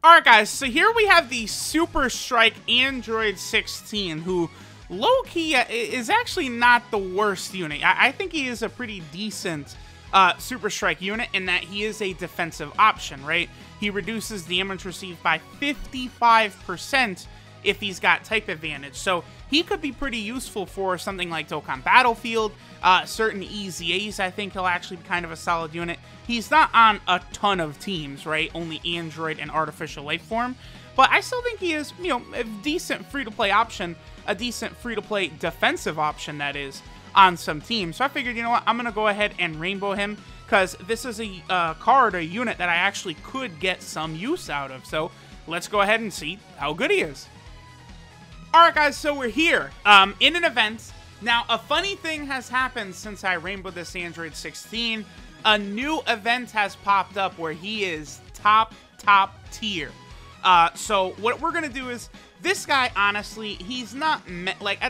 Alright guys, so here we have the Super Strike Android 16, who low-key is actually not the worst unit. I think he is a pretty decent Super Strike unit in that he is a defensive option, right? He reduces damage received by 55% if he's got type advantage. So he could be pretty useful for something like Dokkan Battlefield, certain EZAs. I think he'll actually be kind of a solid unit. He's not on a ton of teams, right? Only Android and Artificial Life Form. But I still think he is, you know, a decent free-to-play option, a decent free-to-play defensive option, that is, on some teams. So I figured, you know what, I'm going to go ahead and rainbow him, because this is a card, a unit that I actually could get some use out of. So let's go ahead and see how good he is. Alright guys, so we're here in an event. Now, a funny thing has happened since I rainbowed this Android 16. A new event has popped up where he is top tier. So what we're gonna do is, this guy, honestly, he's not like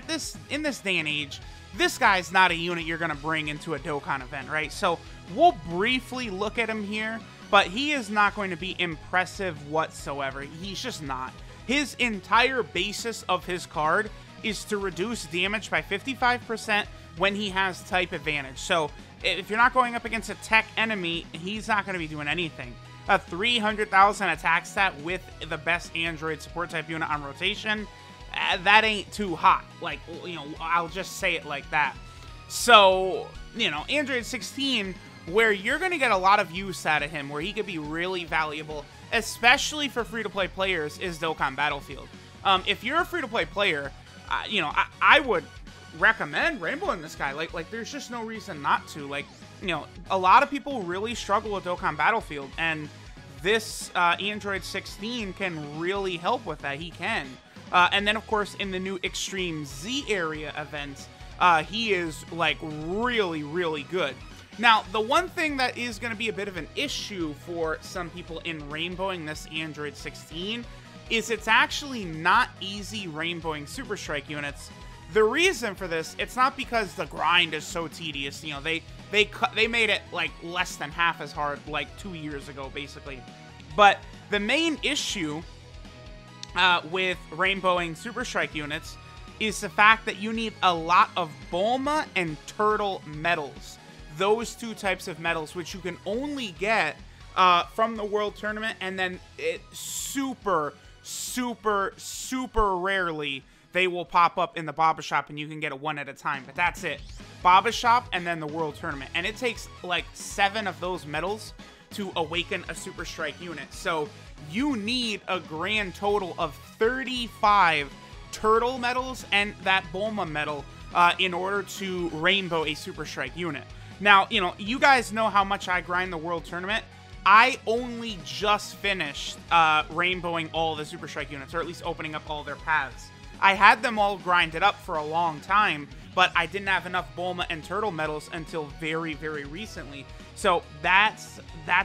in this day and age, this guy's not a unit you're gonna bring into a Dokkan event, right? So we'll briefly look at him here, but he is not going to be impressive whatsoever. He's just not. His entire basis of his card is to reduce damage by 55% when he has type advantage. So if you're not going up against a tech enemy, he's not going to be doing anything. A 300,000 attack stat with the best Android support type unit on rotation, that ain't too hot. Like, you know, I'll just say it like that. So, you know, Android 16, where you're going to get a lot of use out of him, where he could be really valuable, especially for free-to-play players, is Dokkan Battlefield. If you're a free-to-play player, you know, I would recommend rainbowing this guy. Like, there's just no reason not to. Like, you know, a lot of people really struggle with Dokkan Battlefield, and this Android 16 can really help with that. He can. And then, of course, in the new Extreme Z area event, he is, like, really good. Now, the one thing that is going to be a bit of an issue for some people in rainbowing this Android 16 is it's actually not easy rainbowing Super Strike units. The reason for this, it's not because the grind is so tedious. You know, they made it like less than half as hard like 2 years ago, basically. But the main issue with rainbowing Super Strike units is the fact that you need a lot of Bulma and Turtle medals. Those two types of medals, which you can only get from the World Tournament, and then it super rarely they will pop up in the Baba Shop, and you can get it one at a time. But that's it. Baba Shop and then the World Tournament. And it takes like 7 of those medals to awaken a Super Strike unit. So you need a grand total of 35 Turtle medals and that Bulma medal in order to rainbow a Super Strike unit. Now, you know, you guys know how much I grind the World Tournament. I only just finished rainbowing all the Super Strike units, or at least opening up all their paths. I had them all grinded up for a long time, but I didn't have enough Bulma and Turtle medals until very recently. So that's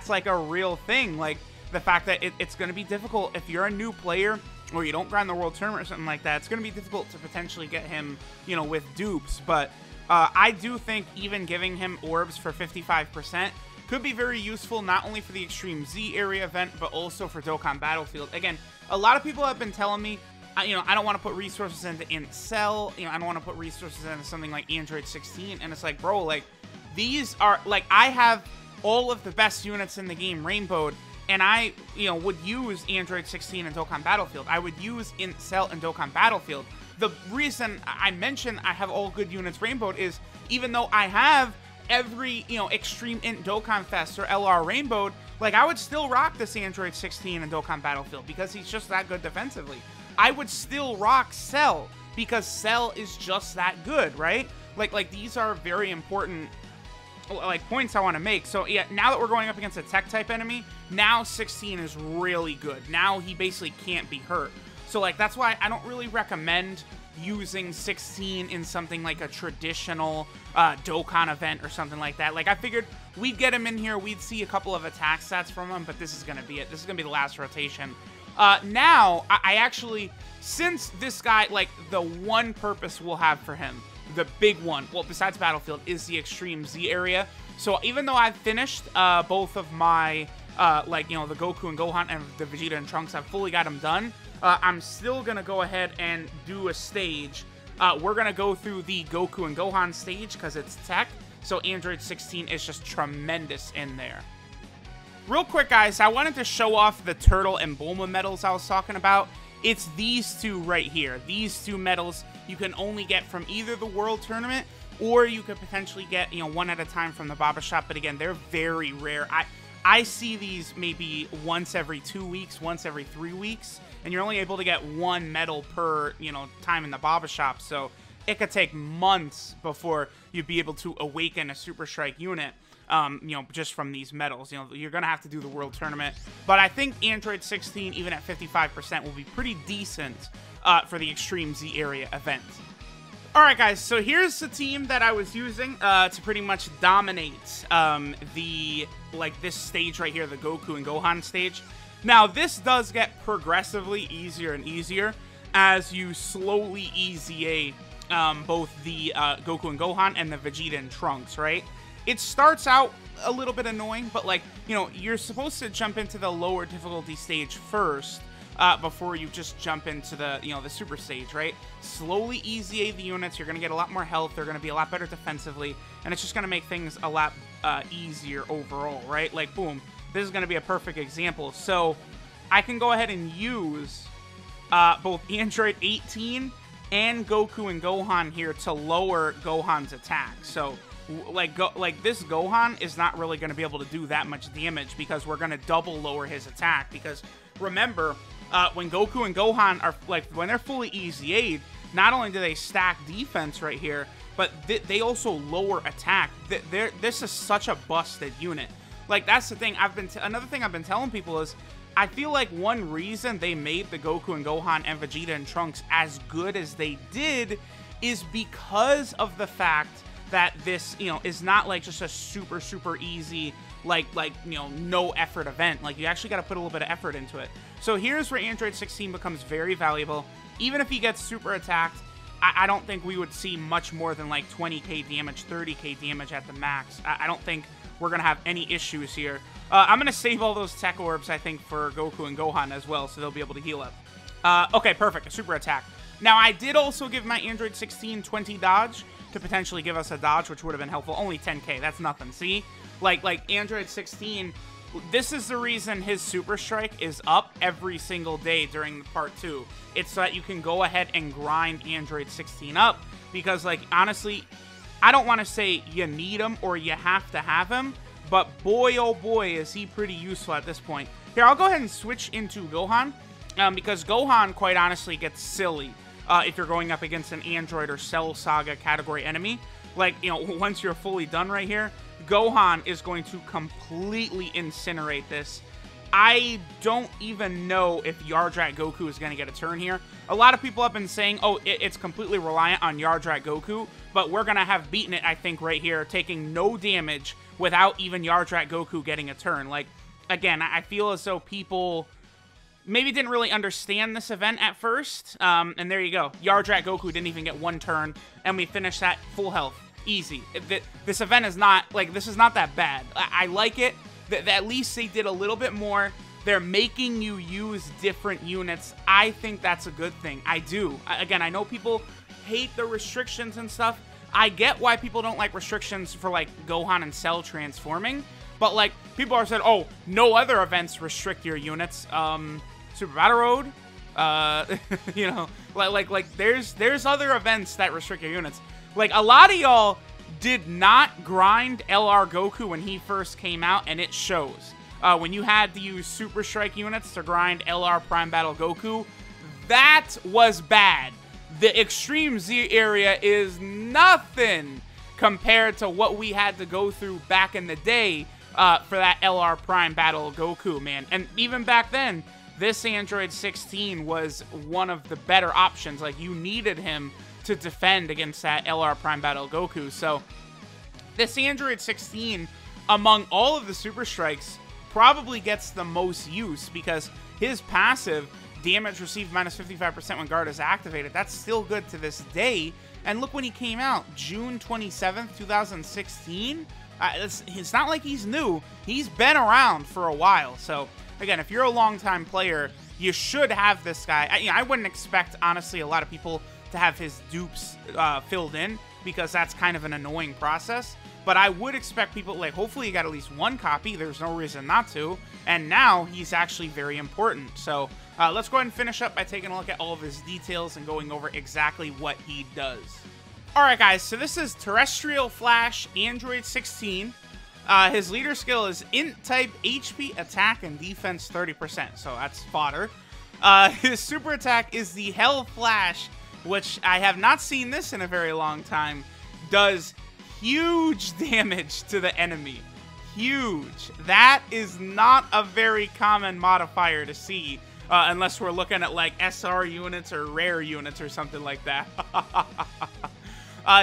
like a real thing. Like, the fact that it's going to be difficult if you're a new player or you don't grind the World Tournament or something like that. It's going to be difficult to potentially get him, you know, with dupes. But I do think even giving him orbs for 55% could be very useful, not only for the Extreme Z area event, but also for Dokkan Battlefield. Again, a lot of people have been telling me, you know, I don't want to put resources into Incel, you know, I don't want to put resources into something like Android 16, and it's like, bro, like, these are, like, I have all of the best units in the game rainbowed, and I, you know, would use Android 16 and Dokkan Battlefield. I would use Incel and Dokkan Battlefield. The reason I mention I have all good units rainbowed is, even though I have every, you know, Extreme Int Dokkan Fest or LR rainbowed, like, I would still rock this Android 16 and Dokkan Battlefield because he's just that good defensively. I would still rock Cell because Cell is just that good, right? Like these are very important, like, points I want to make. So yeah, now that we're going up against a tech type enemy, now 16 is really good. Now he basically can't be hurt. So, like, that's why I don't really recommend using 16 in something like a traditional Dokkan event or something like that. Like, I figured we'd get him in here, we'd see a couple of attack stats from him, but this is going to be it. This is going to be the last rotation. Now, I actually, since this guy, like, the one purpose we'll have for him, the big one, well, besides Battlefield, is the Extreme Z area. So even though I've finished both of my like, you know, the Goku and Gohan and the Vegeta and Trunks, I've fully got them done. I'm still going to go ahead and do a stage. We're going to go through the Goku and Gohan stage because it's tech. So Android 16 is just tremendous in there. Real quick, guys, I wanted to show off the Turtle and Bulma medals I was talking about. It's these two right here. These two medals you can only get from either the World Tournament or you could potentially get, you know, one at a time from the Baba Shop. But again, they're very rare. I see these maybe once every 2 weeks, once every 3 weeks, and you're only able to get one medal per, you know, time in the Baba Shop. So it could take months before you'd be able to awaken a Super Strike unit. You know, just from these medals. You know, you're going to have to do the World Tournament. But I think Android 16, even at 55%, will be pretty decent for the Extreme Z Area event. Alright, guys, so here's the team that I was using to pretty much dominate this stage right here, the Goku and Gohan stage. Now, this does get progressively easier and easier as you slowly EZA both the Goku and Gohan and the Vegeta and Trunks, right? It starts out a little bit annoying, but, like, you know, you're supposed to jump into the lower difficulty stage first before you just jump into the, you know, the super stage, right? Slowly EZA the units. You're going to get a lot more health. They're going to be a lot better defensively, and it's just going to make things a lot easier overall, right? Like, boom, this is going to be a perfect example. So I can go ahead and use both Android 18 and Goku and Gohan here to lower Gohan's attack. So like this Gohan is not really going to be able to do that much damage because we're going to double lower his attack. Because remember, when Goku and Gohan are, like, when they're fully EZA'd, not only do they stack defense right here, but they also lower attack. This is such a busted unit. Like, that's the thing. Another thing I've been telling people is, I feel like one reason they made the Goku and Gohan and Vegeta and Trunks as good as they did is because of the fact that this, you know, is not like just a super, super easy, like, you know, no effort event. Like, you actually got to put a little bit of effort into it. So here's where Android 16 becomes very valuable. Even if he gets super attacked, I don't think we would see much more than like 20k damage, 30k damage at the max. I don't think we're going to have any issues here. I'm going to save all those tech orbs, I think, for Goku and Gohan as well, so they'll be able to heal up. Okay, perfect. A super attack. Now, I did also give my Android 16 20 dodge to potentially give us a dodge, which would have been helpful. Only 10k. That's nothing. See? Like Android 16, this is the reason his Super Strike is up every single day during Part 2. It's so that you can go ahead and grind Android 16 up. Because, like, honestly, I don't want to say you need him or you have to have him, but boy, oh boy, is he pretty useful at this point. Here, I'll go ahead and switch into Gohan, because Gohan, quite honestly, gets silly if you're going up against an Android or Cell Saga category enemy. Like, you know, once you're fully done right here, Gohan is going to completely incinerate this. I don't even know if Yardrat Goku is going to get a turn here. A lot of people have been saying, oh, it's completely reliant on Yardrat Goku, but we're going to have beaten it, I think, right here, taking no damage without even Yardrat Goku getting a turn. Like, again, I feel as though people maybe didn't really understand this event at first, and there you go. Yardrat Goku didn't even get one turn, and we finished that full health. Easy. This event is not, like, this is not that bad. I like it. At least they did a little bit more. They're making you use different units. I think that's a good thing. I do. Again, I know people hate the restrictions and stuff. I get why people don't like restrictions for, like, Gohan and Cell transforming. But, like, people are saying, oh, no other events restrict your units. Super Battle Road, you know, like there's other events that restrict your units. Like, a lot of y'all did not grind LR Goku when he first came out, and it shows. When you had to use Super Strike units to grind LR Prime Battle Goku, that was bad. The Extreme Z area is nothing compared to what we had to go through back in the day for that LR Prime Battle Goku, man. And even back then, this Android 16 was one of the better options. Like, you needed him to defend against that LR Prime Battle Goku. So, this Android 16, among all of the Super Strikes, probably gets the most use because his passive, damage received minus 55% when guard is activated, that's still good to this day. And look when he came out, June 27th, 2016. It's not like he's new. He's been around for a while. So, again, if you're a longtime player, you should have this guy. I wouldn't expect, honestly, a lot of people to have his dupes filled in, because that's kind of an annoying process. But I would expect people, like, hopefully you got at least one copy. There's no reason not to. And now he's actually very important. So let's go ahead and finish up by taking a look at all of his details and going over exactly what he does. Alright guys, so this is Terrestrial Flash, Android 16. His leader skill is Int type, HP, attack, and defense 30%, so that's fodder. His super attack is the Hell Flash, which I have not seen this in a very long time. Does huge damage to the enemy. Huge. That is not a very common modifier to see, unless we're looking at like SR units or rare units or something like that.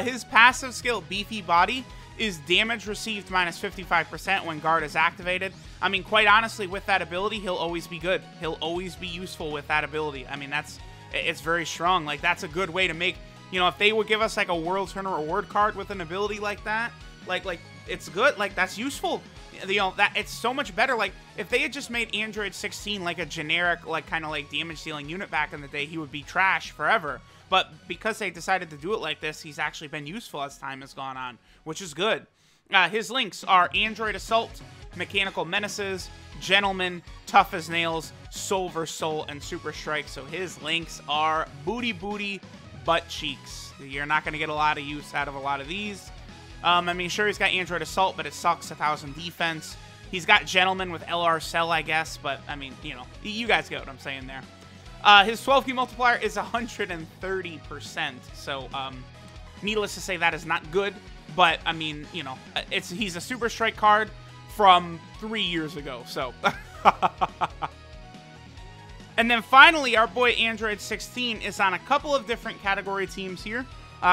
His passive skill, Beefy Body, is damage received minus 55% when guard is activated. I mean, quite honestly, with that ability, he'll always be good. He'll always be useful with that ability. I mean, it's very strong. Like, that's a good way to make, you know, if they would give us like a World Tournament reward card with an ability like that, like it's good. Like, that's useful. You know, that it's so much better. Like, if they had just made Android 16 like a generic, like, kind of like damage dealing unit back in the day, he would be trash forever. But because they decided to do it like this, he's actually been useful as time has gone on, which is good. His links are Android Assault, Mechanical Menaces, Gentleman, Tough as Nails, Soul vs. Soul, and Super Strike. So his links are booty, butt cheeks. You're not going to get a lot of use out of a lot of these. I mean, sure, he's got Android Assault, but it sucks 1,000 defense. He's got Gentleman with LR Cell, I guess, but, I mean, you know, you guys get what I'm saying there. His 12 key multiplier is 130%, so needless to say, that is not good, but I mean, you know, he's a Super Strike card from 3 years ago, so. And then finally, our boy Android 16 is on a couple of different category teams here.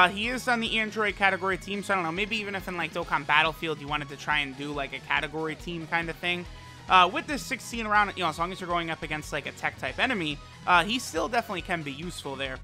He is on the Android category team, so I don't know, maybe even if in like Dokkan Battlefield you wanted to try and do like a category team kind of thing. With this 16 round, you know, as long as you're going up against like a tech type enemy, he still definitely can be useful there.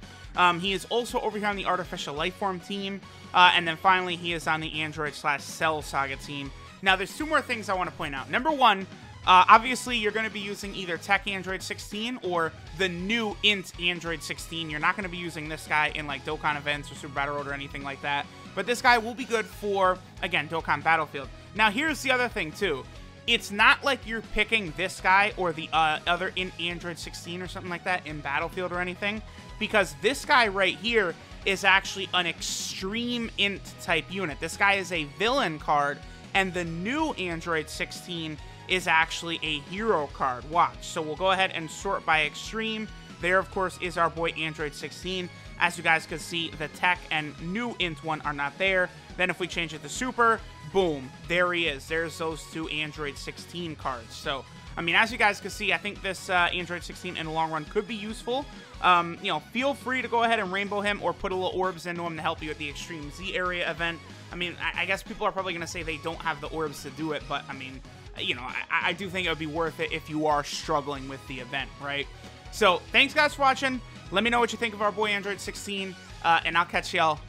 He is also over here on the Artificial Lifeform team, and then finally he is on the Android/Cell Saga team. Now, there's two more things I want to point out. Number one, obviously you're going to be using either Tech Android 16 or the new Int Android 16. You're not going to be using this guy in like Dokkan events or Super Battle Road or anything like that, but this guy will be good for, again, Dokkan Battlefield. Now, here's the other thing too. It's not like you're picking this guy or the other in Android 16 or something like that in Battlefield or anything, because this guy right here is actually an extreme int type unit. This guy is a villain card, and the new Android 16 is actually a hero card. Watch. So we'll go ahead and sort by extreme. There, of course, is our boy Android 16. As you guys can see, the tech and new int one are not there. Then if we change it to super, boom, there he is. There's those two Android 16 cards. So, I mean, as you guys can see, I think this Android 16 in the long run could be useful. You know, feel free to go ahead and rainbow him or put a little orbs into him to help you at the Extreme Z area event. I mean, I guess people are probably going to say they don't have the orbs to do it, but I mean, you know, I do think it would be worth it if you are struggling with the event, right? So, thanks guys for watching. Let me know what you think of our boy Android 16, and I'll catch y'all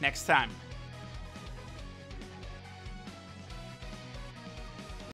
next time.